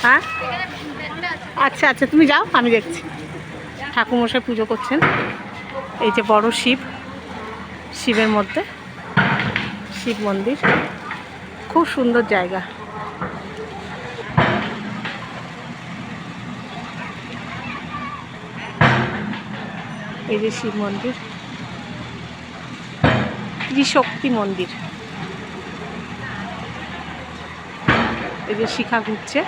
হ্যাঁ আচ্ছা আচ্ছা, তুমি যাও, আমি দেখছি। ঠাকুরমশাই পুজো করছেন। এই যে বড় শিব, শিবের মধ্যে শিব মন্দির, খুব সুন্দর জায়গা। এই যে শিব মন্দির, ত্রিশক্তি মন্দির। এই যে শিখা ঘুরছে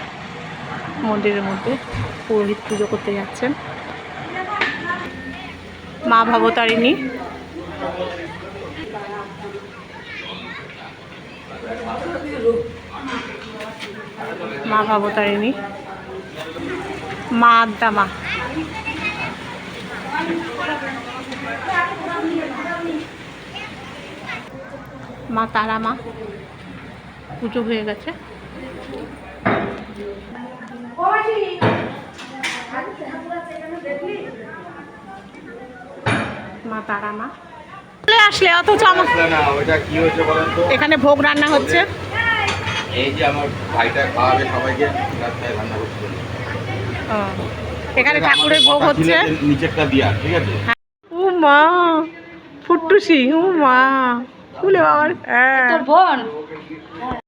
মন্দিরের মধ্যে, পুরোহিত পুজো করতে যাচ্ছেন। মা ভবতারিণী, মা ভবতারিণী, মা আদ্যা মা, মা তারা মা। পুজো হয়ে গেছে। মা তারা মা চলে আসলে, অথচ এখানে ভোগ রান্না হচ্ছে। এই যে আমার ভাইটা খাওয়াবে সবাইকে, রান্না করছে। এখানে ঠাকুরের ভোগ হচ্ছে। নিচেরটা দিয়া, ঠিক আছে। ও মা ফুট্টুসি, ও মা, ফুলে বাবার। হ্যাঁ, তোর বোন।